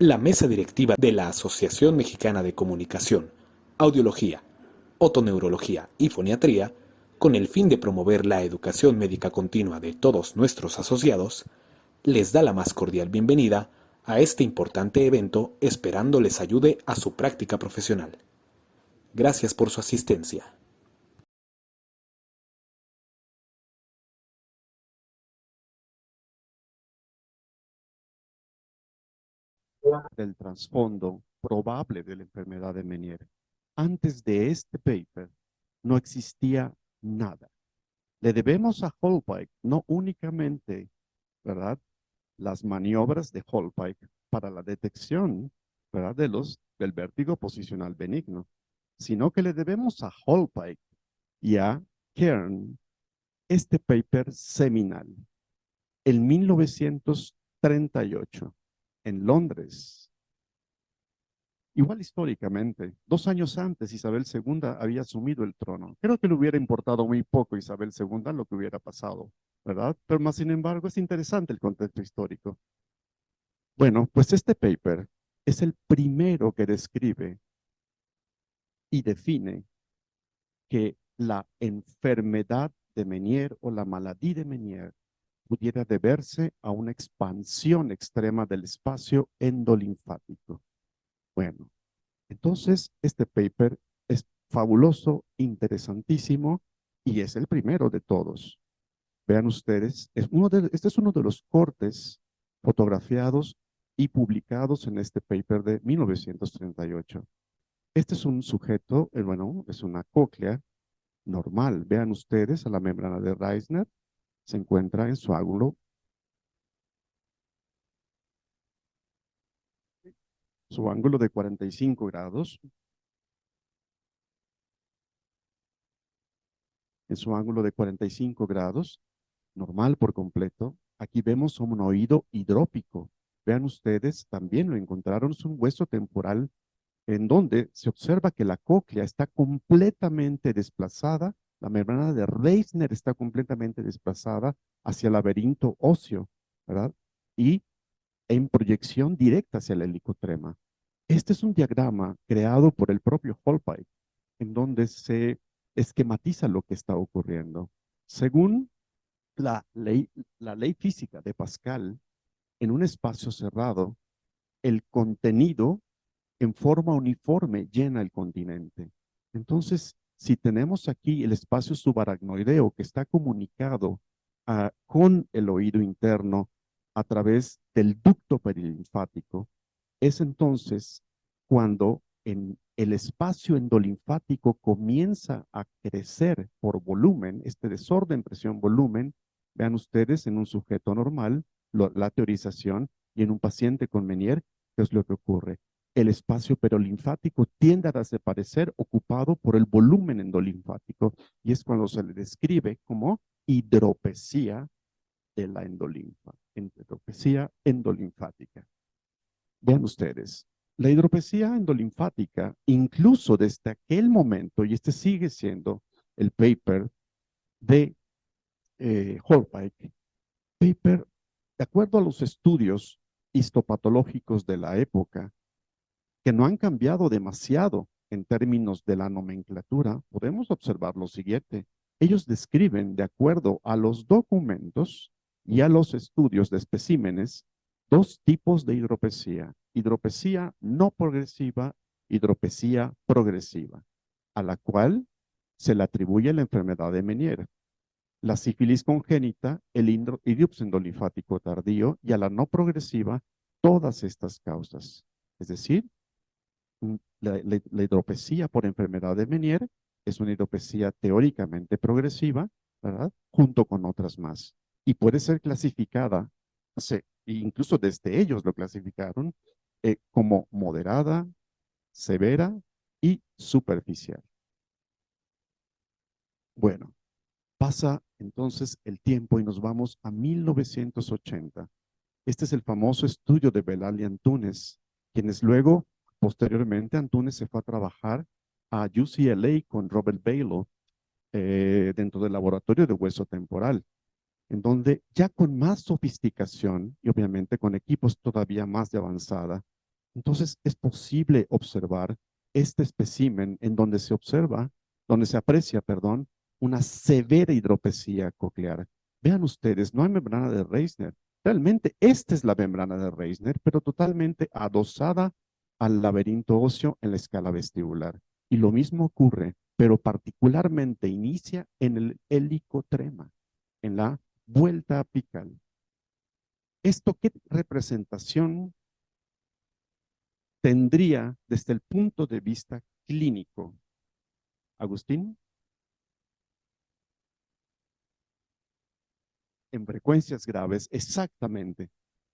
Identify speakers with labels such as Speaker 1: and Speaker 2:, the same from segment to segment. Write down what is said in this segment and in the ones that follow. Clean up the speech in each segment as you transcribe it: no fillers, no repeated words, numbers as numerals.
Speaker 1: La mesa directiva de la Asociación Mexicana de Comunicación, Audiología, Otoneurología y Foniatría, con el fin de promover la educación médica continua de todos nuestros asociados, les da la más cordial bienvenida a este importante evento, esperando les ayude a su práctica profesional. Gracias por su asistencia.
Speaker 2: Del trasfondo probable de la enfermedad de Meniere. Antes de este paper no existía nada. Le debemos a Holpike no únicamente, ¿verdad?, las maniobras de Holpike para la detección, ¿verdad?, del vértigo posicional benigno, sino que le debemos a Holpike y a Kern este paper seminal en 1938 en Londres. Igual históricamente, 2 años antes Isabel II había asumido el trono. Creo que le hubiera importado muy poco a Isabel II lo que hubiera pasado, ¿verdad? Pero más sin embargo es interesante el contexto histórico. Bueno, pues este paper es el primero que describe y define que la enfermedad de Meniere o la maladie de Meniere pudiera deberse a una expansión extrema del espacio endolinfático. Bueno, entonces, este paper es fabuloso, interesantísimo y es el primero de todos. Vean ustedes, este es uno de los cortes fotografiados y publicados en este paper de 1938. Este es un sujeto, bueno, es una cóclea normal. Vean ustedes a la membrana de Reisner, se encuentra en su ángulo de 45 grados, en su ángulo de 45 grados, normal por completo. Aquí vemos un oído hidrópico. Vean ustedes, también lo encontraron, es un hueso temporal en donde se observa que la cóclea está completamente desplazada, la membrana de Reisner está completamente desplazada hacia el laberinto óseo, ¿verdad? Y en proyección directa hacia la helicotrema. Este es un diagrama creado por el propio Holpike, en donde se esquematiza lo que está ocurriendo. Según la ley, la ley física de Pascal, en un espacio cerrado, el contenido en forma uniforme llena el continente. Entonces, si tenemos aquí el espacio subaracnoideo que está comunicado con el oído interno a través del ducto perilinfático, es entonces cuando en el espacio endolinfático comienza a crecer por volumen, este desorden presión-volumen, vean ustedes en un sujeto normal, la teorización, y en un paciente con Meniere, ¿qué es lo que ocurre? El espacio perilinfático tiende a desaparecer ocupado por el volumen endolinfático, y es cuando se le describe como hidropesía de la endolinfa, hidropesía endolinfática. Vean ustedes, la hidropesía endolinfática, incluso desde aquel momento, y este sigue siendo el paper de Holpike, paper, de acuerdo a los estudios histopatológicos de la época, que no han cambiado demasiado en términos de la nomenclatura, podemos observar lo siguiente. Ellos describen, de acuerdo a los documentos y a los estudios de especímenes, dos tipos de hidropesía: hidropesía no progresiva, hidropesía progresiva, a la cual se le atribuye la enfermedad de Meniere, la sífilis congénita, el idiopsis linfático tardío, y a la no progresiva, todas estas causas. Es decir, la hidropesía por enfermedad de Meniere es una hidropesía teóricamente progresiva, ¿verdad? Junto con otras más. Y puede ser clasificada, incluso desde ellos lo clasificaron, como moderada, severa y superficial. Bueno, pasa entonces el tiempo y nos vamos a 1980. Este es el famoso estudio de Belal y Antunes, quienes luego, posteriormente, Antunes se fue a trabajar a UCLA con Robert Bailo dentro del laboratorio de hueso temporal, en donde ya con más sofisticación y obviamente con equipos todavía más de avanzada, Entonces es posible observar este espécimen en donde se observa, donde se aprecia, perdón, una severa hidropesía coclear. Vean ustedes, no hay membrana de Reisner. Realmente esta es la membrana de Reisner, pero totalmente adosada al laberinto óseo en la escala vestibular. Y lo mismo ocurre, pero particularmente inicia en el helicotrema, en la vuelta apical. ¿Esto qué representación tendría desde el punto de vista clínico? Agustín, en frecuencias graves, exactamente.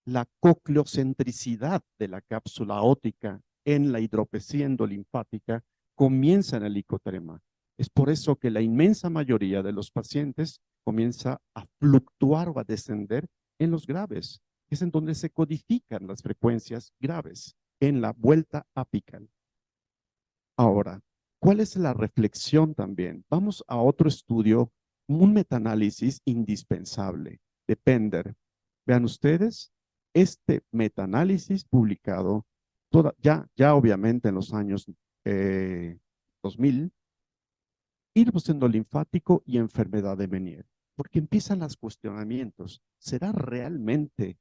Speaker 2: La cocleocentricidad de la cápsula óptica en la hidropesía endolinfática comienza en el icotrema. Es por eso que la inmensa mayoría de los pacientes comienza a fluctuar o a descender en los graves. Es en donde se codifican las frecuencias graves, en la vuelta apical. Ahora, ¿cuál es la reflexión también? Vamos a otro estudio, un metaanálisis indispensable de Pender. Vean ustedes, este metaanálisis publicado ya obviamente en los años 2000, hidrops endolinfático y enfermedad de Meniere, porque empiezan los cuestionamientos. ¿Será realmente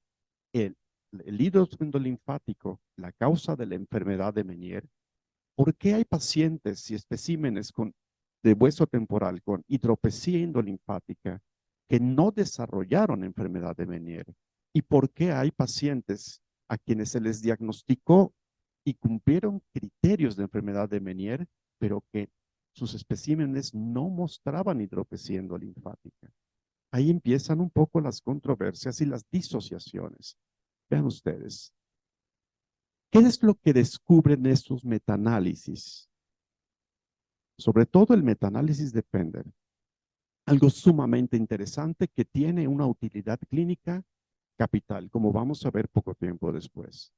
Speaker 2: el, el hidrops endolinfático la causa de la enfermedad de Meniere? ¿Por qué hay pacientes y especímenes de hueso temporal con hidropesía endolinfática que no desarrollaron enfermedad de Meniere? ¿Y por qué hay pacientes a quienes se les diagnosticó y cumplieron criterios de enfermedad de Meniere, pero que sus especímenes no mostraban hidropesía endolinfática? Ahí empiezan un poco las controversias y las disociaciones. Vean ustedes, ¿qué es lo que descubren estos metaanálisis? Sobre todo el metaanálisis de Pender, algo sumamente interesante que tiene una utilidad clínica capital, como vamos a ver poco tiempo después.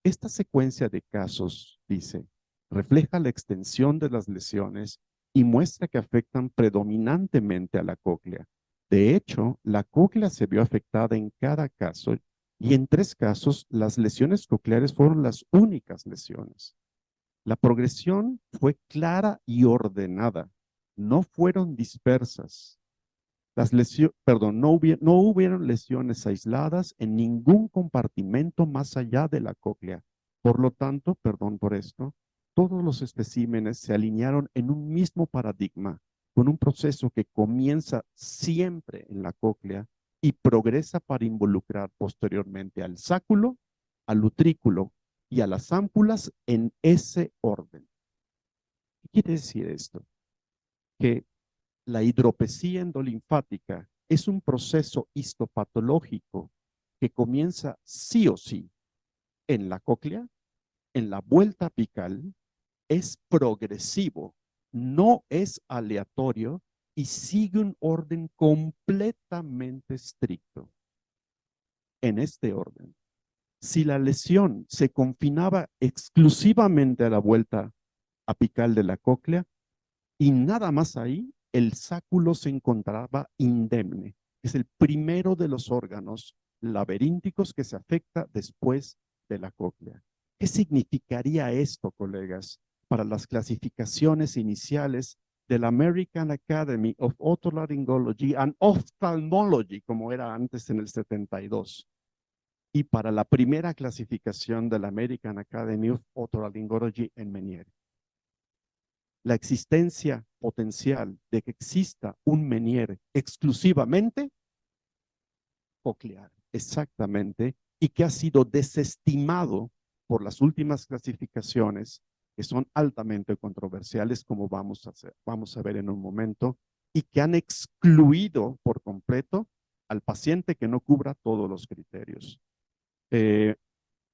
Speaker 2: Esta secuencia de casos, dice, refleja la extensión de las lesiones y muestra que afectan predominantemente a la cóclea. De hecho, la cóclea se vio afectada en cada caso y en 3 casos las lesiones cocleares fueron las únicas lesiones. La progresión fue clara y ordenada, no fueron dispersas. No hubieron lesiones aisladas en ningún compartimento más allá de la cóclea. Por lo tanto, perdón por esto, todos los especímenes se alinearon en un mismo paradigma, con un proceso que comienza siempre en la cóclea y progresa para involucrar posteriormente al sáculo, al utrículo y a las ámpulas en ese orden. ¿Qué quiere decir esto? Que la hidropesía endolinfática es un proceso histopatológico que comienza sí o sí en la cóclea, en la vuelta apical, es progresivo, no es aleatorio y sigue un orden completamente estricto. En este orden, si la lesión se confinaba exclusivamente a la vuelta apical de la cóclea, y nada más ahí, el sáculo se encontraba indemne. Es el primero de los órganos laberínticos que se afecta después de la cóclea. ¿Qué significaría esto, colegas, para las clasificaciones iniciales de la American Academy of Otolaryngology and Ophthalmology, como era antes en el 72, y para la primera clasificación de la American Academy of Otolaryngology en Meniere? La existencia potencial de que exista un Meniere exclusivamente coclear, exactamente, y que ha sido desestimado por las últimas clasificaciones, que son altamente controversiales, como vamos a ver en un momento, y que han excluido por completo al paciente que no cubra todos los criterios.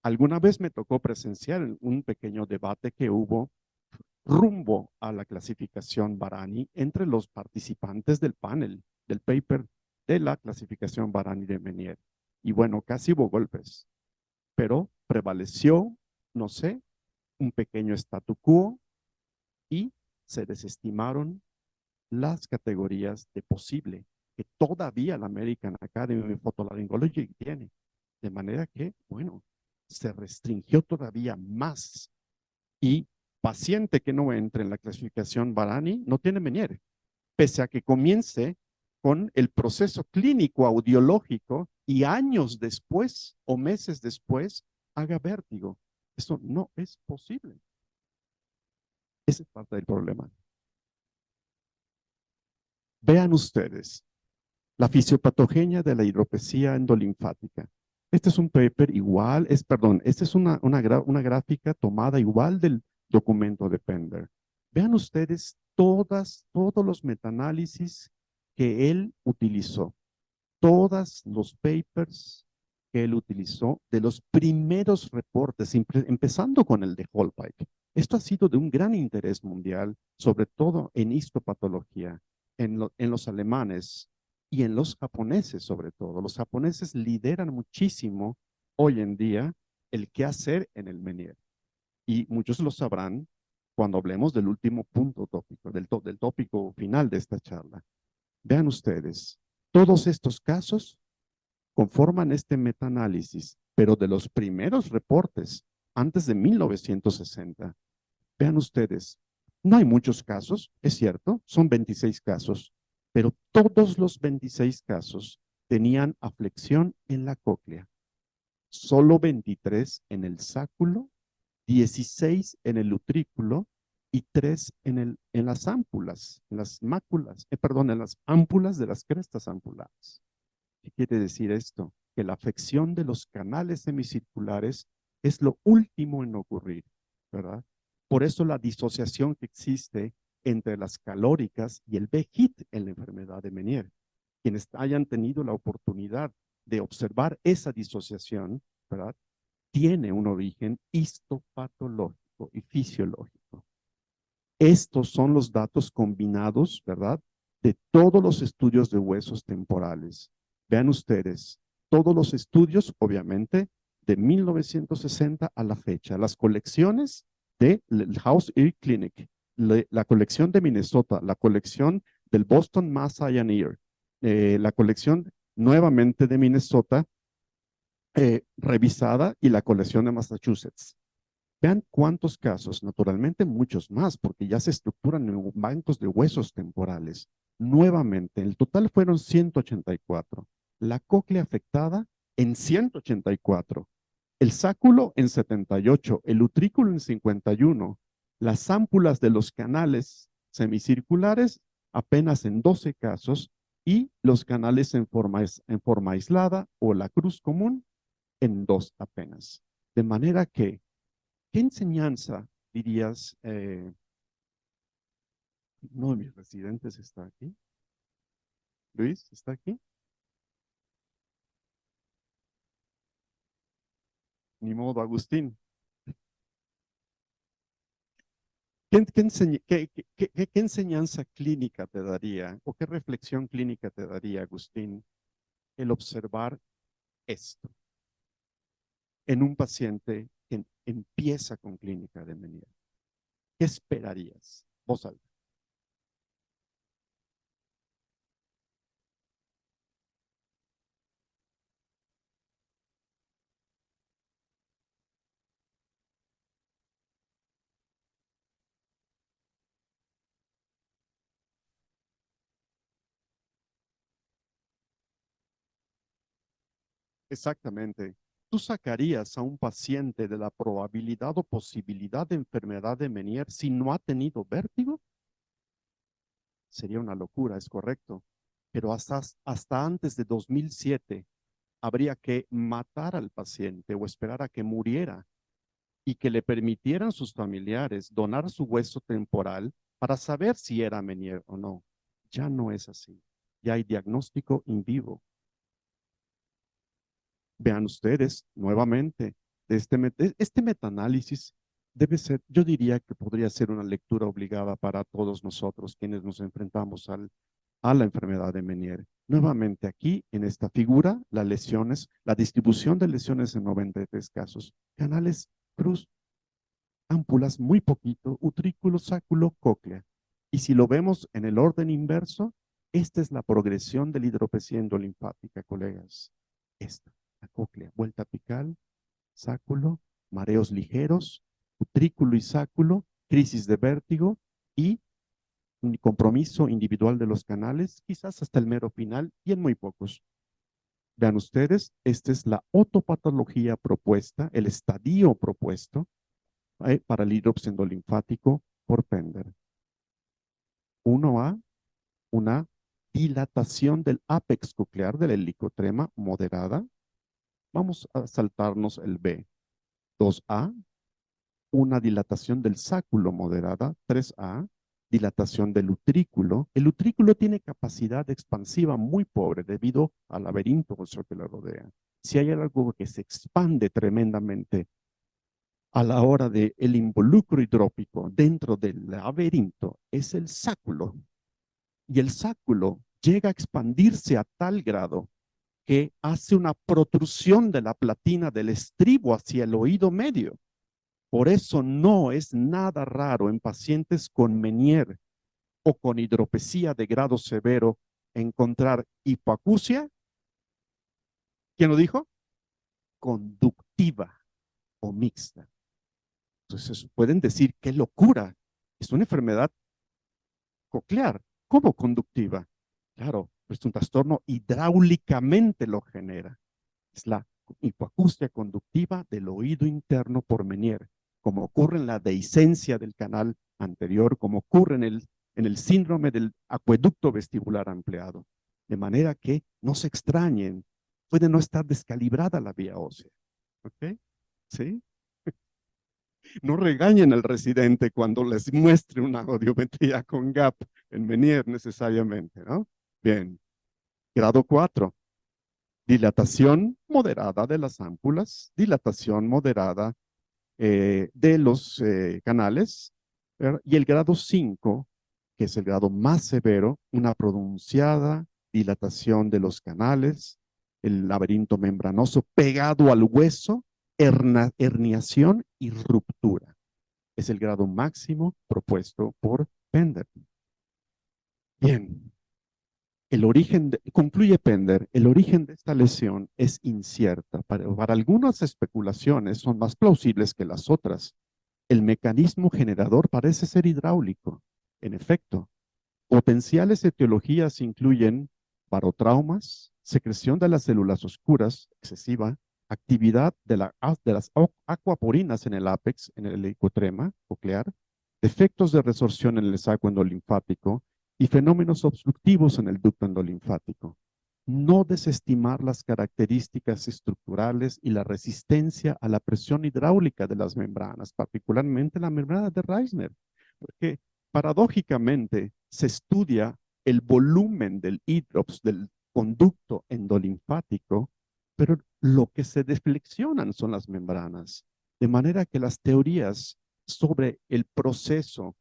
Speaker 2: Alguna vez me tocó presenciar un pequeño debate que hubo rumbo a la clasificación Barani entre los participantes del panel, del paper de la clasificación Barani de Meniere. Y bueno, casi hubo golpes, pero prevaleció, no sé, un pequeño statu quo y se desestimaron las categorías de posible que todavía la American Academy of Otolaryngology tiene. De manera que, bueno, se restringió todavía más y paciente que no entre en la clasificación Barani no tiene Meniere, pese a que comience con el proceso clínico audiológico y años después o meses después haga vértigo. Eso no es posible. Esa es parte del problema. Vean ustedes la fisiopatogenia de la hidropesía endolinfática. Este es un paper igual, esta es una gráfica tomada igual del documento de Pender. Vean ustedes todos los metaanálisis que él utilizó, todos los papers que él utilizó, de los primeros reportes, empezando con el de Holpike. Esto ha sido de un gran interés mundial, sobre todo en histopatología, en los alemanes y en los japoneses sobre todo. Los japoneses lideran muchísimo hoy en día el qué hacer en el Meniere. Y muchos lo sabrán cuando hablemos del último punto tópico, del tópico final de esta charla. Vean ustedes, todos estos casos conforman este metaanálisis, pero de los primeros reportes, antes de 1960. Vean ustedes, no hay muchos casos, es cierto, son 26 casos, pero todos los 26 casos tenían aflexión en la cóclea. Solo 23 en el sáculo, 16 en el utrículo y 3 en las ámpulas, en las máculas, perdón, en las ámpulas de las crestas ampulares. ¿Qué quiere decir esto? Que la afección de los canales semicirculares es lo último en ocurrir, ¿verdad? Por eso la disociación que existe entre las calóricas y el BHIT en la enfermedad de Meniere. Quienes hayan tenido la oportunidad de observar esa disociación, ¿verdad? Tiene un origen histopatológico y fisiológico. Estos son los datos combinados, ¿verdad? De todos los estudios de huesos temporales. Vean ustedes, todos los estudios, obviamente, de 1960 a la fecha. Las colecciones del House Ear Clinic, la colección de Minnesota, la colección del Boston Mass Eye and Ear, la colección nuevamente de Minnesota, revisada, y la colección de Massachusetts. Vean cuántos casos, naturalmente muchos más, porque ya se estructuran en bancos de huesos temporales. Nuevamente, el total fueron 184. La cóclea afectada en 184. El sáculo en 78, el utrículo en 51. Las ámpulas de los canales semicirculares apenas en 12 casos y los canales en forma aislada o la cruz común en 2 apenas. De manera que ¿qué enseñanza dirías? Uno de mis residentes está aquí. Luis, ¿está aquí? Ni modo, Agustín. ¿Qué enseñanza clínica te daría o qué reflexión clínica te daría, Agustín, el observar esto en un paciente que empieza con clínica de Meniere? ¿Qué esperarías? Vos alta. Exactamente. ¿Tú sacarías a un paciente de la probabilidad o posibilidad de enfermedad de Meniere si no ha tenido vértigo? Sería una locura, es correcto. Pero hasta antes de 2007 habría que matar al paciente o esperar a que muriera y que le permitieran sus familiares donar su hueso temporal para saber si era Meniere o no. Ya no es así. Ya hay diagnóstico in vivo. Vean ustedes nuevamente, este metaanálisis debe ser, yo diría que podría ser una lectura obligada para todos nosotros quienes nos enfrentamos a la enfermedad de Meniere. Nuevamente aquí, en esta figura, las lesiones, la distribución de lesiones en 93 casos, canales cruz, ámpulas muy poquito, utrículo, sáculo, cóclea. Y si lo vemos en el orden inverso, esta es la progresión de la hidropesía endolinfática, colegas. Esta, la cóclea, vuelta apical, sáculo, mareos ligeros, utrículo y sáculo, crisis de vértigo y un compromiso individual de los canales, quizás hasta el mero final y en muy pocos. Vean ustedes, esta es la otopatología propuesta, el estadio propuesto para el hidrops endolinfático por Pender. 1A, una dilatación del ápex coclear del helicotrema moderada. Vamos a saltarnos el B. 2A, una dilatación del sáculo moderada. 3A, dilatación del utrículo. El utrículo tiene capacidad expansiva muy pobre debido al laberinto óseo que lo rodea. Si hay algo que se expande tremendamente a la hora del involucro hidrópico dentro del laberinto, es el sáculo. Y el sáculo llega a expandirse a tal grado que hace una protrusión de la platina del estribo hacia el oído medio. Por eso no es nada raro en pacientes con Meniere o con hidropesía de grado severo encontrar hipoacusia. ¿Quién lo dijo? Conductiva o mixta. Entonces pueden decir, qué locura, es una enfermedad coclear. ¿Cómo conductiva? Claro, es un trastorno hidráulicamente lo genera. Es la hipoacusia conductiva del oído interno por Meniere, como ocurre en la dehiscencia del canal anterior, como ocurre en el síndrome del acueducto vestibular ampliado. De manera que no se extrañen, puede no estar descalibrada la vía ósea. ¿Ok? ¿Sí? No regañen al residente cuando les muestre una audiometría con gap en Meniere necesariamente, ¿no? Bien. Grado 4. Dilatación moderada de las ámpulas, dilatación moderada de los canales, ¿verdad? Y el grado 5, que es el grado más severo, una pronunciada dilatación de los canales, el laberinto membranoso pegado al hueso, herniación y ruptura. Es el grado máximo propuesto por Pender. Bien, concluye Pender, el origen de esta lesión es incierta. Para algunas especulaciones son más plausibles que las otras. El mecanismo generador parece ser hidráulico. En efecto, potenciales etiologías incluyen barotraumas, secreción de las células oscuras excesiva, actividad de las acuaporinas en el ápex, en el helicotrema coclear, defectos de resorción en el saco endolinfático y fenómenos obstructivos en el ducto endolinfático. No desestimar las características estructurales y la resistencia a la presión hidráulica de las membranas, particularmente la membrana de Reisner, porque paradójicamente se estudia el volumen del hidrops, del conducto endolinfático, pero lo que se deflexionan son las membranas, de manera que las teorías sobre el proceso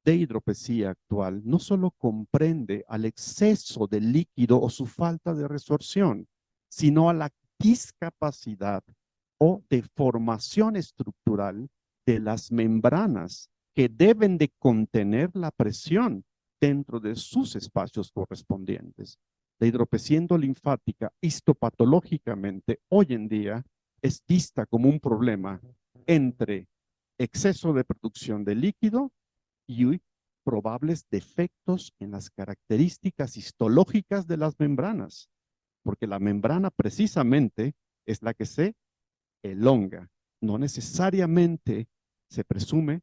Speaker 2: de hidropesía actual no solo comprende al exceso de líquido o su falta de resorción, sino a la discapacidad o deformación estructural de las membranas que deben de contener la presión dentro de sus espacios correspondientes. La hidropesía endolinfática histopatológicamente hoy en día es vista como un problema entre exceso de producción de líquido y probables defectos en las características histológicas de las membranas, porque la membrana precisamente es la que se elonga, no necesariamente se presume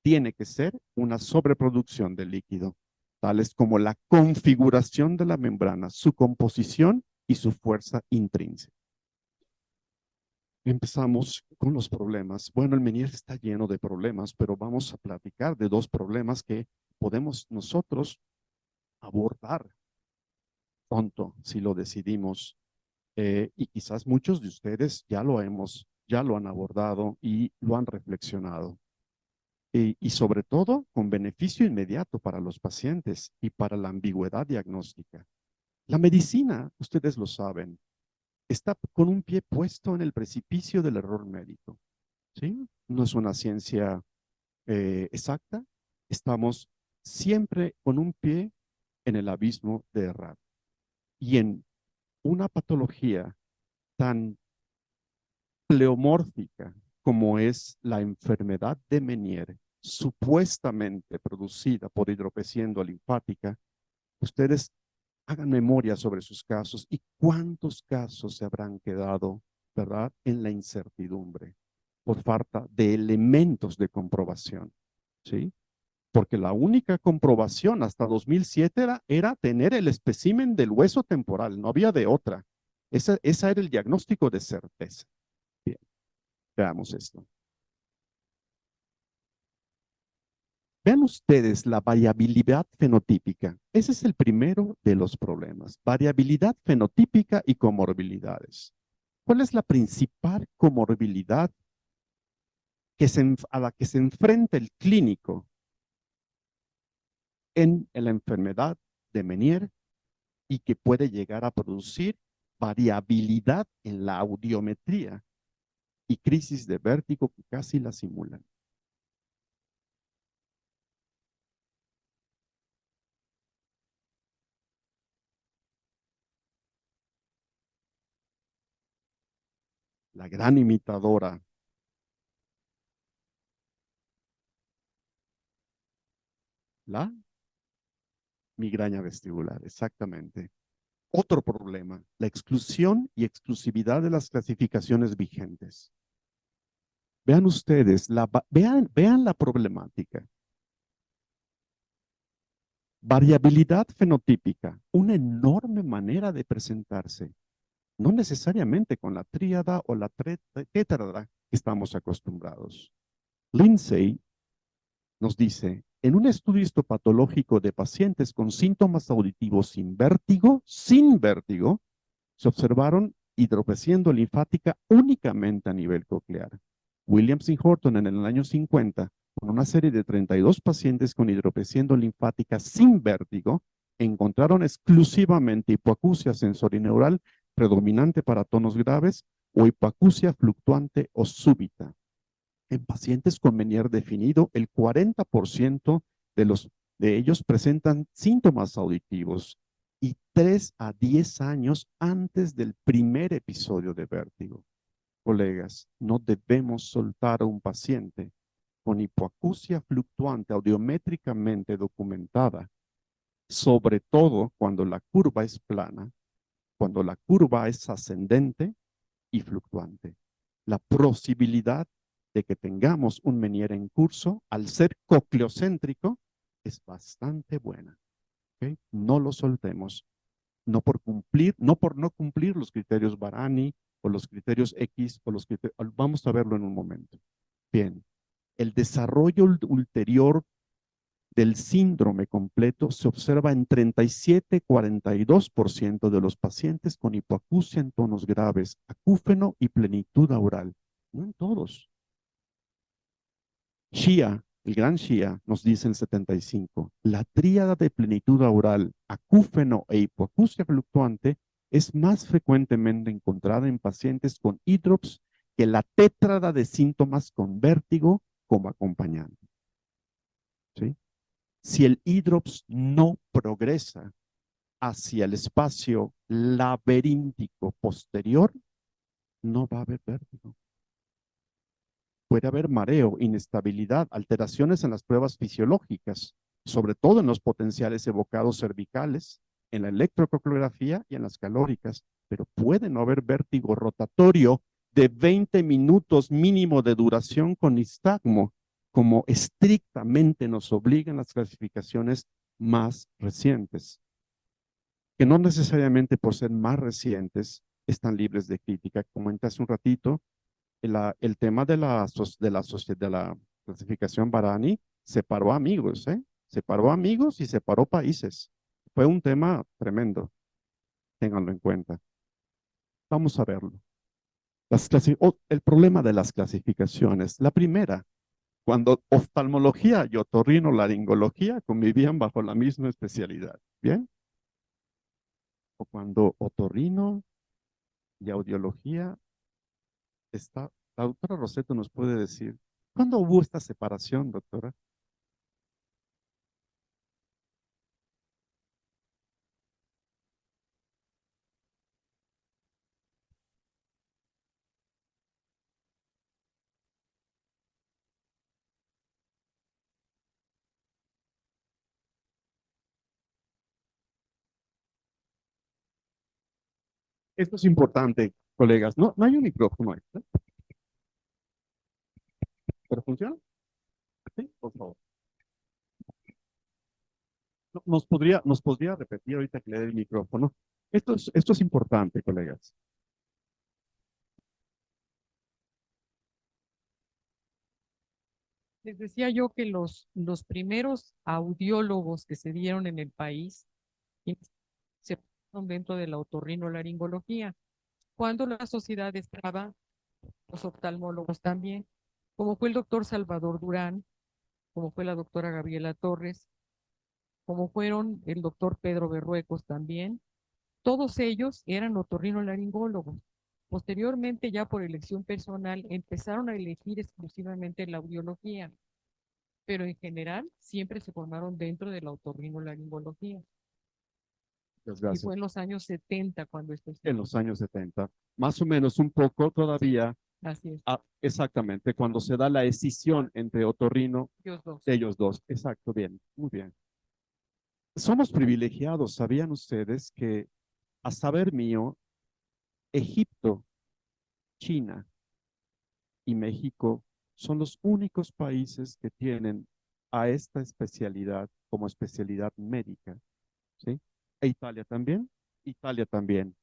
Speaker 2: tiene que ser una sobreproducción de líquido, tales como la configuración de la membrana, su composición y su fuerza intrínseca. Empezamos con los problemas. Bueno, el Meniere está lleno de problemas, pero vamos a platicar de dos problemas que podemos nosotros abordar pronto si lo decidimos. Y quizás muchos de ustedes ya lo han abordado y lo han reflexionado. Y sobre todo con beneficio inmediato para los pacientes y para la ambigüedad diagnóstica. La medicina, ustedes lo saben, está con un pie puesto en el precipicio del error médico. ¿Sí? No es una ciencia exacta. Estamos siempre con un pie en el abismo de errar. Y en una patología tan pleomórfica, como es la enfermedad de Meniere, supuestamente producida por hidropesía linfática, ustedes hagan memoria sobre sus casos y cuántos casos se habrán quedado, ¿verdad?, en la incertidumbre por falta de elementos de comprobación, ¿sí? Porque la única comprobación hasta 2007 era tener el espécimen del hueso temporal, no había de otra. Esa era el diagnóstico de certeza. Bien, veamos esto. Vean ustedes la variabilidad fenotípica. Ese es el primero de los problemas. Variabilidad fenotípica y comorbilidades. ¿Cuál es la principal comorbilidad a la que se enfrenta el clínico en la enfermedad de Meniere y que puede llegar a producir variabilidad en la audiometría y crisis de vértigo que casi la simulan? La gran imitadora, la migraña vestibular, exactamente. Otro problema, la exclusión y exclusividad de las clasificaciones vigentes. Vean ustedes, vean la problemática. Variabilidad fenotípica, una enorme manera de presentarse, no necesariamente con la tríada o la tétrada que estamos acostumbrados. Lindsay nos dice, en un estudio histopatológico de pacientes con síntomas auditivos sin vértigo, se observaron hidropesía linfática únicamente a nivel coclear. Williams y Horton en el año 50, con una serie de 32 pacientes con hidropesía linfática sin vértigo, encontraron exclusivamente hipoacusia sensorineural predominante para tonos graves o hipoacusia fluctuante o súbita. En pacientes con Meniere definido, el 40% de ellos presentan síntomas auditivos y 3 a 10 años antes del primer episodio de vértigo. Colegas, no debemos soltar a un paciente con hipoacusia fluctuante audiométricamente documentada, sobre todo cuando la curva es plana, cuando la curva es ascendente y fluctuante. La posibilidad de que tengamos un Meniere en curso, al ser cocleocéntrico, es bastante buena. ¿Okay? No lo soltemos, no por no cumplir los criterios Barani o los criterios X o los criterios, vamos a verlo en un momento. Bien, el desarrollo ulterior del síndrome completo se observa en 37-42% de los pacientes con hipoacusia en tonos graves, acúfeno y plenitud aural. No en todos. Shia, el gran Shia, nos dice en 75, la tríada de plenitud aural, acúfeno e hipoacusia fluctuante es más frecuentemente encontrada en pacientes con hidrops que la tétrada de síntomas con vértigo como acompañante. ¿Sí? Si el hidrops no progresa hacia el espacio laberíntico posterior, no va a haber vértigo. Puede haber mareo, inestabilidad, alteraciones en las pruebas fisiológicas, sobre todo en los potenciales evocados cervicales, en la electrocoreografía y en las calóricas, pero puede no haber vértigo rotatorio de 20 minutos mínimo de duración con nistagmo, como estrictamente nos obligan las clasificaciones más recientes, que no necesariamente por ser más recientes están libres de crítica. Comenté hace un ratito, el tema de la clasificación Barani separó amigos, ¿eh? Separó amigos y separó países. Fue un tema tremendo. Ténganlo en cuenta. Vamos a verlo. El problema de las clasificaciones. La primera, cuando oftalmología y otorrinolaringología convivían bajo la misma especialidad. ¿Bien? O cuando otorrino y audiología está. La doctora Roseto nos puede decir, ¿cuándo hubo esta separación, doctora? Esto es importante, colegas. No, no hay un micrófono extra, pero funciona. Sí, por favor. Nos podría repetir ahorita que le dé el micrófono. Esto es importante, colegas.
Speaker 3: Les decía yo que los primeros audiólogos que se dieron en el país se pusieron dentro de la otorrinolaringología, cuando la sociedad estaba, los oftalmólogos también, como fue el doctor Salvador Durán, como fue la doctora Gabriela Torres, como fueron el doctor Pedro Berruecos también, todos ellos eran otorrinolaringólogos. Posteriormente, ya por elección personal, empezaron a elegir exclusivamente la audiología, pero en general siempre se formaron dentro de la otorrinolaringología.
Speaker 2: Muchas
Speaker 3: Y
Speaker 2: gracias.
Speaker 3: fue en los años 70 cuando esto se
Speaker 2: En los años 70. Más o menos un poco todavía.
Speaker 3: Así es.
Speaker 2: Exactamente, cuando se da la escisión entre otorrino,
Speaker 3: Ellos dos.
Speaker 2: ellos dos. Exacto, bien, muy bien. Somos privilegiados, ¿sabían ustedes que, a saber mío, Egipto, China y México son los únicos países que tienen a esta especialidad como especialidad médica? ¿Sí? E Italia también. Italia también.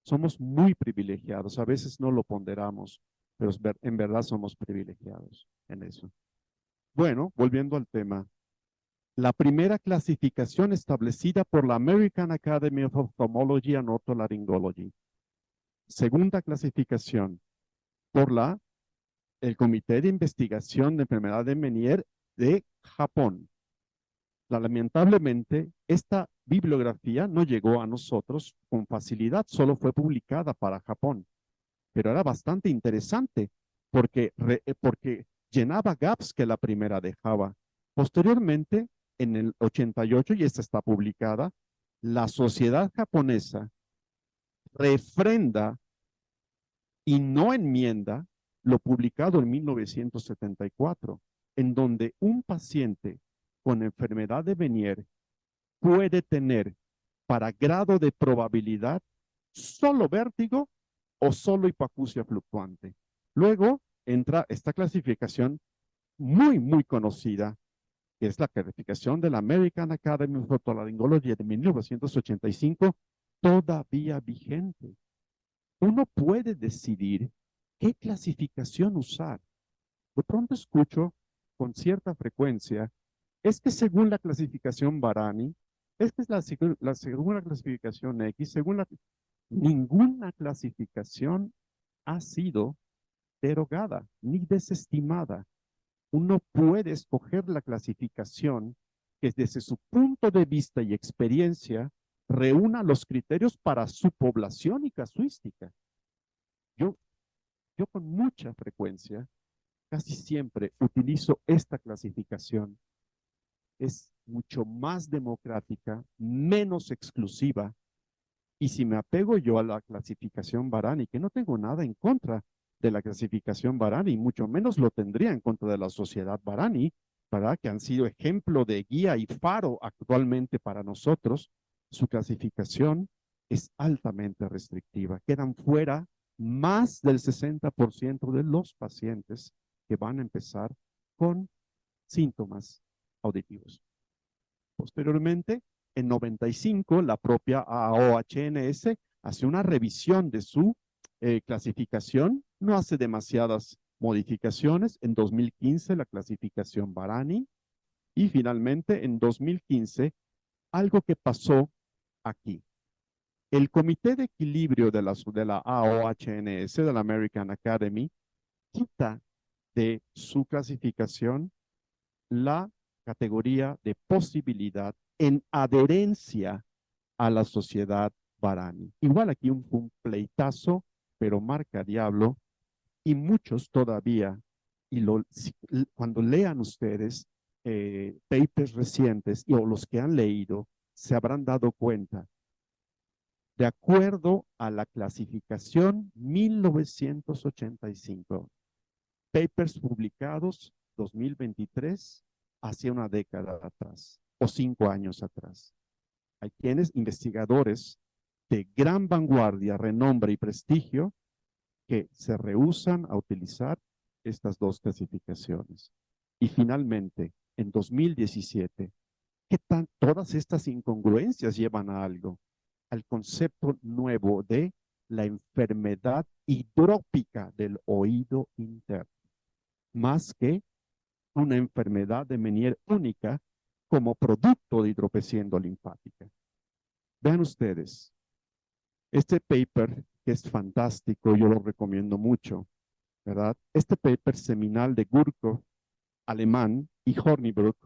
Speaker 2: Somos muy privilegiados. A veces no lo ponderamos, pero en verdad somos privilegiados en eso. Bueno, volviendo al tema. La primera clasificación establecida por la American Academy of Ophthalmology and Otolaryngology. Segunda clasificación por el Comité de Investigación de Enfermedad de Meniere de Japón. Lamentablemente, esta bibliografía no llegó a nosotros con facilidad, solo fue publicada para Japón, pero era bastante interesante porque llenaba gaps que la primera dejaba. Posteriormente, en el 88, y esta está publicada, la sociedad japonesa refrenda y no enmienda lo publicado en 1974, en donde un paciente con enfermedad de Meniere puede tener para grado de probabilidad solo vértigo o solo hipoacusia fluctuante. Luego entra esta clasificación muy, muy conocida, que es la clasificación de la American Academy of Otolaryngology de 1985, todavía vigente. Uno puede decidir qué clasificación usar. De pronto escucho con cierta frecuencia, es que según la clasificación Barani, es que es según la clasificación X, ninguna clasificación ha sido derogada ni desestimada. Uno puede escoger la clasificación que desde su punto de vista y experiencia reúna los criterios para su población y casuística. Yo, yo con mucha frecuencia, casi siempre utilizo esta clasificación. Es mucho más democrática, menos exclusiva. Y si me apego yo a la clasificación Barani, que no tengo nada en contra de la clasificación Barani, mucho menos lo tendría en contra de la sociedad Barani, ¿verdad? Que han sido ejemplo de guía y faro actualmente para nosotros, su clasificación es altamente restrictiva. Quedan fuera más del 60% de los pacientes que van a empezar con síntomas auditivos. Posteriormente, en 95, la propia AOHNS hace una revisión de su clasificación, no hace demasiadas modificaciones. En 2015, la clasificación Barani, y finalmente en 2015, algo que pasó aquí. El Comité de Equilibrio de la AOHNS, de la American Academy, quita de su clasificación la categoría de posibilidad en adherencia a la sociedad Barani. Igual aquí un pleitazo, pero marca diablo, y muchos todavía, cuando lean ustedes papers recientes o los que han leído, se habrán dado cuenta, de acuerdo a la clasificación 1985, papers publicados 2023, hacia una década atrás o 5 años atrás. Hay quienes, investigadores, de gran vanguardia, renombre y prestigio que se rehúsan a utilizar estas dos clasificaciones. Y finalmente, en 2017, ¿qué tan todas estas incongruencias llevan a algo? Al concepto nuevo de la enfermedad hidrópica del oído interno, más que una enfermedad de Meniere única como producto de hidropesía linfática. Vean ustedes, este paper, que es fantástico, yo lo recomiendo mucho, ¿verdad? Este paper seminal de Gurkov, alemán, y Hornibroek,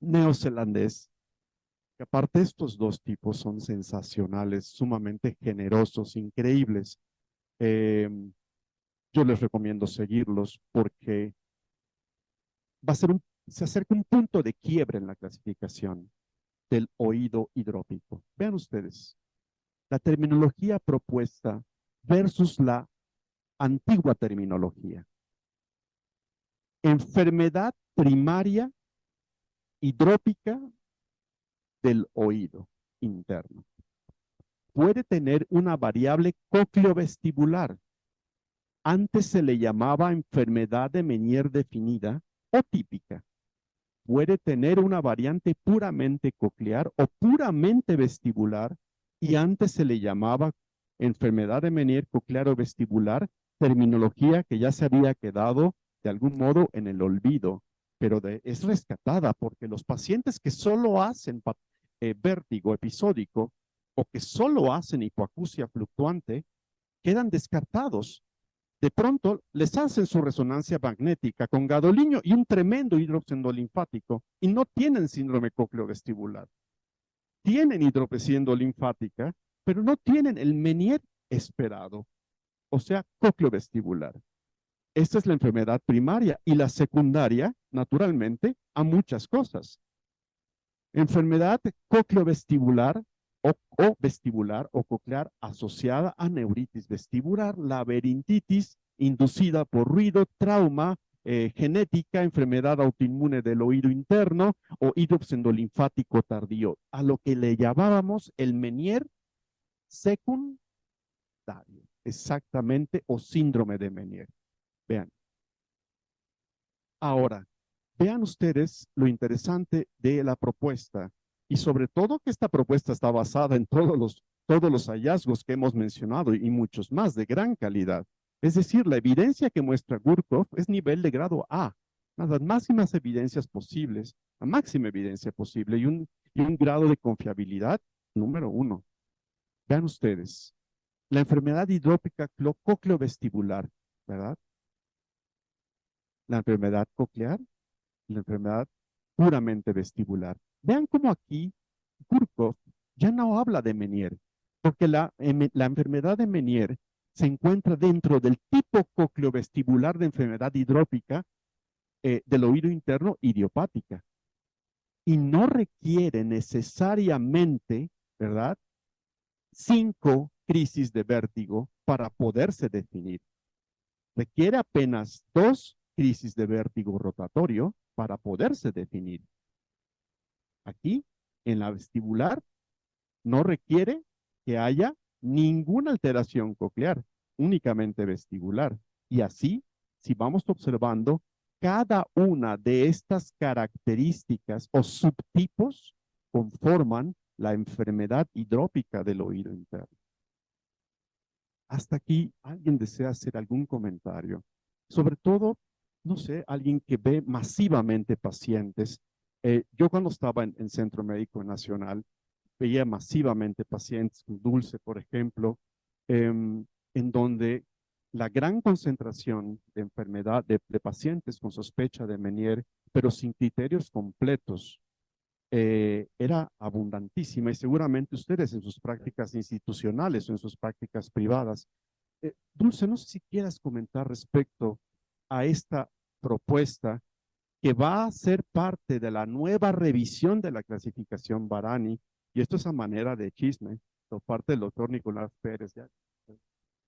Speaker 2: neozelandés, que aparte estos dos tipos son sensacionales, sumamente generosos, increíbles. Yo les recomiendo seguirlos porque se acerca un punto de quiebre en la clasificación del oído hidrópico. Vean ustedes, la terminología propuesta versus la antigua terminología. Enfermedad primaria hidrópica del oído interno. Puede tener una variable cocleovestibular. Antes se le llamaba enfermedad de Meniere definida o típica. Puede tener una variante puramente coclear o puramente vestibular, y antes se le llamaba enfermedad de Meniere coclear o vestibular, terminología que ya se había quedado de algún modo en el olvido, pero es rescatada porque los pacientes que solo hacen vértigo episódico o que solo hacen hipoacusia fluctuante quedan descartados. De pronto les hacen su resonancia magnética con gadolinium y un tremendo hidroxendolinfático y no tienen síndrome cocleovestibular. Tienen hidropesía linfática, pero no tienen el Meniere esperado, o sea, cocleovestibular. Esta es la enfermedad primaria, y la secundaria, naturalmente, a muchas cosas. Enfermedad cocleovestibular o vestibular o coclear asociada a neuritis vestibular, laberintitis inducida por ruido, trauma, genética, enfermedad autoinmune del oído interno o hidroxendolinfático tardío, a lo que le llamábamos el Meniere secundario, exactamente, o síndrome de Meniere. Vean. Ahora, vean ustedes lo interesante de la propuesta, y sobre todo que esta propuesta está basada en todos los hallazgos que hemos mencionado y muchos más de gran calidad. Es decir, la evidencia que muestra Gurkov es nivel de grado A, las máximas evidencias posibles, la máxima evidencia posible y un grado de confiabilidad número 1. Vean ustedes, la enfermedad hidrópica cocleovestibular, ¿verdad? La enfermedad coclear, la enfermedad puramente vestibular. Vean cómo aquí Gurkov ya no habla de Meniere, porque la enfermedad de Meniere se encuentra dentro del tipo cocleovestibular de enfermedad hidrópica del oído interno idiopática, y no requiere necesariamente, ¿verdad?, 5 crisis de vértigo para poderse definir. Requiere apenas 2 crisis de vértigo rotatorio para poderse definir. Aquí, en la vestibular, no requiere que haya ninguna alteración coclear, únicamente vestibular. Y así, si vamos observando, cada una de estas características o subtipos conforman la enfermedad hidrópica del oído interno. Hasta aquí, ¿alguien desea hacer algún comentario? Sobre todo, no sé, alguien que ve masivamente pacientes. Yo cuando estaba en Centro Médico Nacional, veía masivamente pacientes con Dulce, por ejemplo, en donde la gran concentración de enfermedad de pacientes con sospecha de Meniere, pero sin criterios completos, era abundantísima, y seguramente ustedes en sus prácticas institucionales o en sus prácticas privadas. Dulce, no sé si quieras comentar respecto a esta propuesta que va a ser parte de la nueva revisión de la clasificación Barani, y esto es a manera de chisme por parte del doctor Nicolás Pérez. ¿Ya?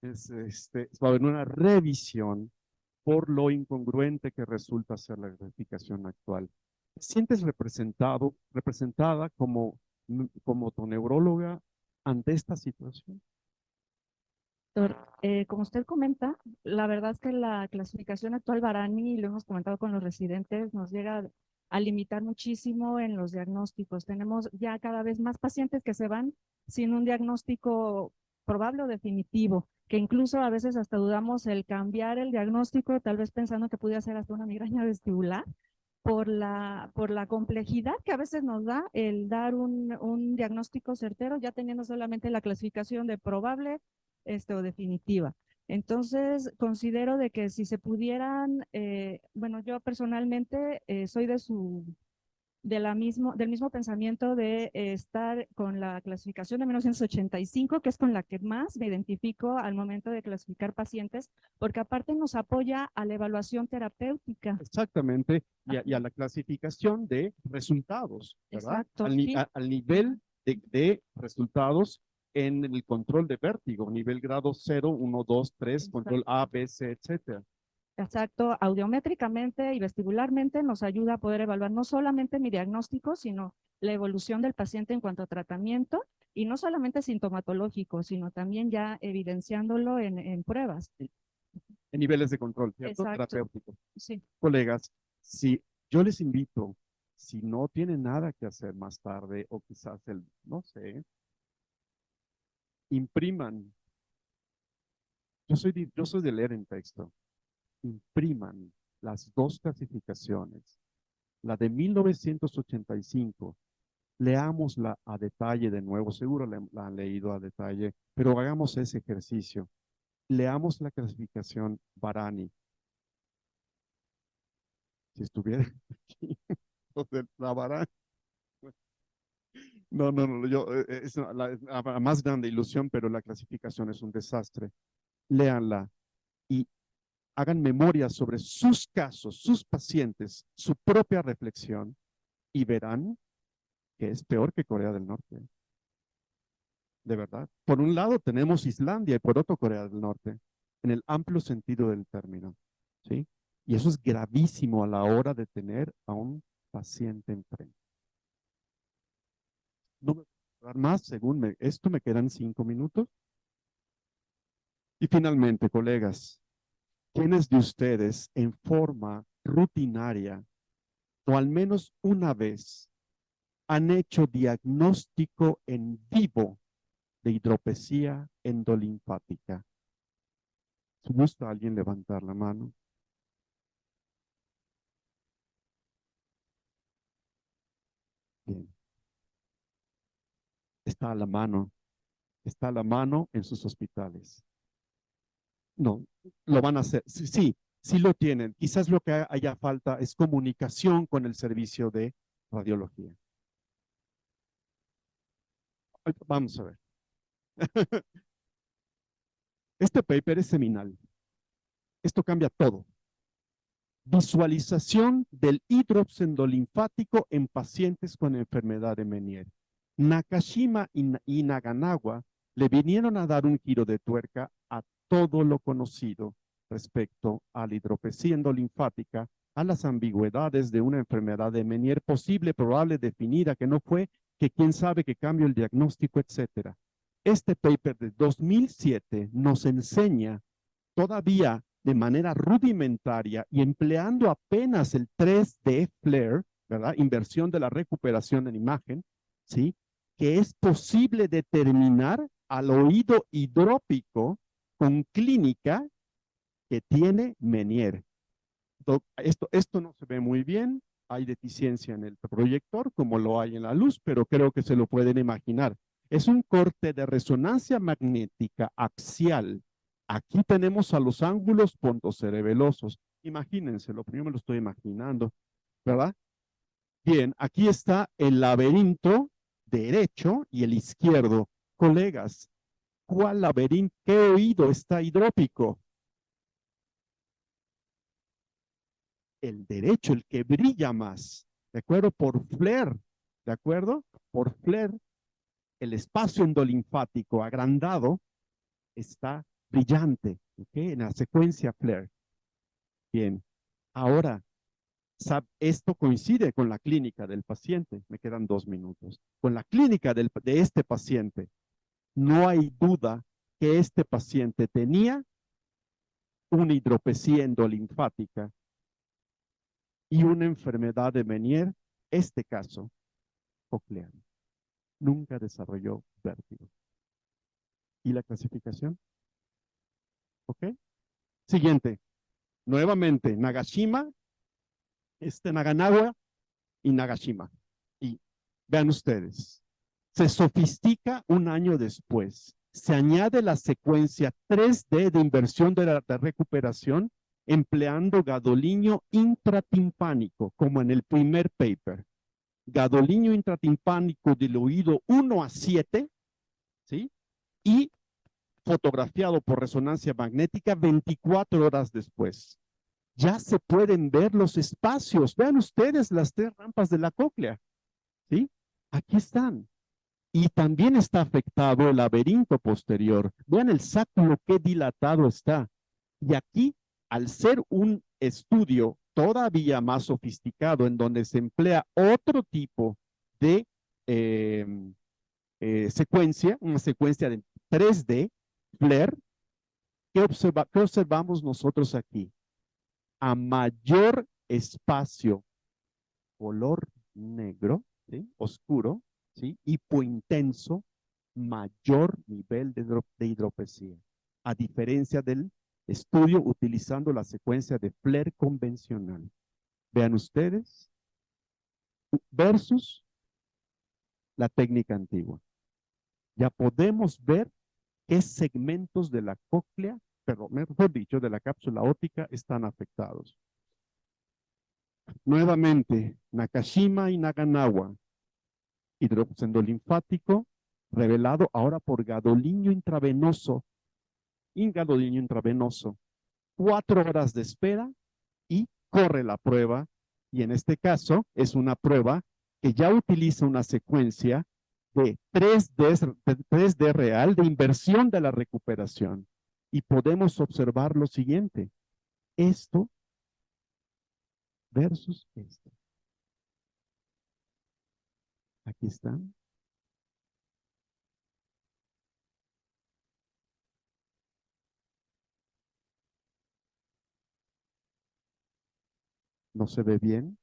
Speaker 2: Va a haber una revisión por lo incongruente que resulta ser la clasificación actual. ¿Te sientes representada como otoneuróloga ante esta situación?
Speaker 4: Doctor, como usted comenta, la verdad es que la clasificación actual Barani, y lo hemos comentado con los residentes, nos llega a limitar muchísimo en los diagnósticos. Tenemos ya cada vez más pacientes que se van sin un diagnóstico probable o definitivo, que incluso a veces hasta dudamos el cambiar el diagnóstico, tal vez pensando que pudiera ser hasta una migraña vestibular, por la complejidad que a veces nos da el dar un diagnóstico certero, ya teniendo solamente la clasificación de probable o definitiva. Entonces, considero de que si se pudieran, bueno, yo personalmente soy del mismo pensamiento de estar con la clasificación de 1985, que es con la que más me identifico al momento de clasificar pacientes, porque aparte nos apoya a la evaluación terapéutica.
Speaker 2: Exactamente, y a la clasificación de resultados, ¿verdad?
Speaker 4: Exacto, sí.
Speaker 2: Al nivel de resultados en el control de vértigo, nivel grado 0, 1, 2, 3, control A, B, C, etcétera.
Speaker 4: Exacto, audiométricamente y vestibularmente nos ayuda a poder evaluar no solamente mi diagnóstico, sino la evolución del paciente en cuanto a tratamiento y no solamente sintomatológico, sino también ya evidenciándolo en pruebas.
Speaker 2: En niveles de control, ¿cierto?
Speaker 4: Exacto.
Speaker 2: Terapéutico.
Speaker 4: Sí.
Speaker 2: Colegas, si yo les invito, si no tienen nada que hacer más tarde o quizás no sé, impriman. Yo soy de leer en texto. Impriman las dos clasificaciones. La de 1985, leámosla a detalle de nuevo, seguro la han leído a detalle, pero hagamos ese ejercicio. Leamos la clasificación Barani. Si estuviera aquí, la Barani. No, es la más grande ilusión, pero la clasificación es un desastre. Léanla y hagan memoria sobre sus casos, sus pacientes, su propia reflexión y verán que es peor que Corea del Norte. De verdad. Por un lado tenemos Islandia y por otro Corea del Norte, en el amplio sentido del término. ¿Sí? Y eso es gravísimo a la hora de tener a un paciente enfrente. No me voy a dar más, según esto me quedan 5 minutos. Y finalmente, colegas, ¿quiénes de ustedes en forma rutinaria o al menos una vez han hecho diagnóstico en vivo de hidropesía endolinfática? Si gusta alguien levantar la mano. Bien. Está a la mano. Está a la mano en sus hospitales. No, lo van a hacer. Sí, sí, sí lo tienen. Quizás lo que haya falta es comunicación con el servicio de radiología. Vamos a ver. Este paper es seminal. Esto cambia todo. Visualización del hidrops endolinfático en pacientes con enfermedad de Meniere. Nakashima y Naganawa le vinieron a dar un giro de tuerca a todo lo conocido respecto a la hidropesía endolinfática, a las ambigüedades de una enfermedad de Meniere posible, probable, definida, que no fue, que quién sabe que cambió el diagnóstico, etcétera. Este paper de 2007 nos enseña todavía de manera rudimentaria y empleando apenas el 3D FLAIR, ¿verdad? Inversión de la recuperación en imagen, ¿sí? Que es posible determinar al oído hidrópico con clínica que tiene Meniere. Esto no se ve muy bien, hay deficiencia en el proyector como lo hay en la luz, pero creo que se lo pueden imaginar. Es un corte de resonancia magnética axial. Aquí tenemos a los ángulos pontocerebelosos. Imagínense, lo primero me lo estoy imaginando, ¿verdad? Bien, aquí está el laberinto derecho y el izquierdo. Colegas, ¿cuál laberinto? ¿Qué oído está hidrópico? El derecho, el que brilla más, ¿de acuerdo? Por FLAIR, ¿de acuerdo? Por FLAIR, el espacio endolinfático agrandado está brillante, ¿ok? En la secuencia FLAIR. Bien, ahora, esto coincide con la clínica del paciente, me quedan 2 minutos, con la clínica de este paciente. No hay duda que este paciente tenía una hidropesía endolinfática y una enfermedad de Meniere, este caso coclear. Nunca desarrolló vértigo. ¿Y la clasificación? ¿Ok? Siguiente. Nuevamente, Nagashima, Naganawa y Nagashima. Y vean ustedes, se sofistica un año después. Se añade la secuencia 3D de inversión de la recuperación empleando gadoliño intratimpánico, como en el primer paper. Gadoliño intratimpánico diluido 1:7, ¿sí? Y fotografiado por resonancia magnética 24 horas después. Ya se pueden ver los espacios. Vean ustedes las 3 rampas de la cóclea, ¿sí? Aquí están. Y también está afectado el laberinto posterior. Vean el sáculo qué dilatado está. Y aquí, al ser un estudio todavía más sofisticado, en donde se emplea otro tipo de secuencia, una secuencia de 3D, FLAIR, ¿qué observamos nosotros aquí? A mayor espacio, color negro, ¿sí? Oscuro, ¿sí? Hipointenso, mayor nivel de hidropesía, a diferencia del estudio utilizando la secuencia de FLAIR convencional. Vean ustedes, versus la técnica antigua. Ya podemos ver qué segmentos de la cóclea, pero mejor dicho, de la cápsula óptica están afectados. Nuevamente, Nakashima y Naganawa, hidroxendolinfático, revelado ahora por gadoliño intravenoso, 4 horas de espera y corre la prueba. Y en este caso es una prueba que ya utiliza una secuencia de 3D real de inversión de la recuperación. Y podemos observar lo siguiente, esto versus esto. Aquí están. No se ve bien,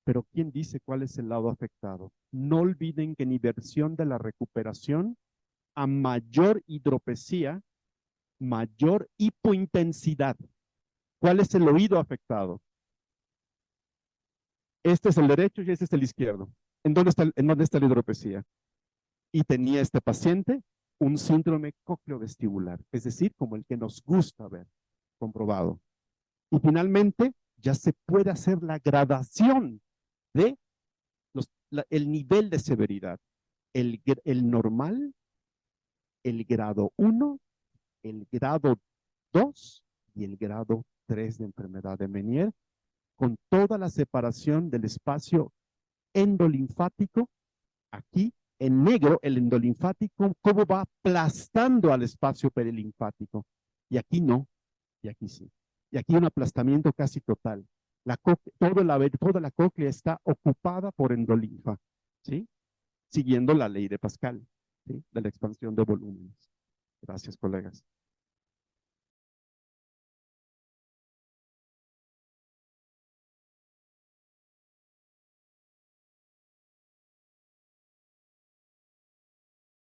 Speaker 2: pero ¿quién dice cuál es el lado afectado? No olviden que en inversión de la recuperación, a mayor hidropesía, mayor hipointensidad. ¿Cuál es el oído afectado? Este es el derecho y este es el izquierdo. ¿En dónde está la hidropesía? Y tenía este paciente un síndrome cocleovestibular, es decir, como el que nos gusta ver, comprobado. Y finalmente, ya se puede hacer la gradación de el nivel de severidad. El normal, el grado 1, el grado 2 y el grado 3 de enfermedad de Meniere, con toda la separación del espacio endolinfático. Aquí, en negro, el endolinfático, cómo va aplastando al espacio perilinfático. Y aquí no, y aquí sí. Y aquí un aplastamiento casi total. Toda la cóclea está ocupada por endolinfa, ¿sí? Siguiendo la ley de Pascal, ¿sí? De la expansión de volúmenes. Gracias, colegas.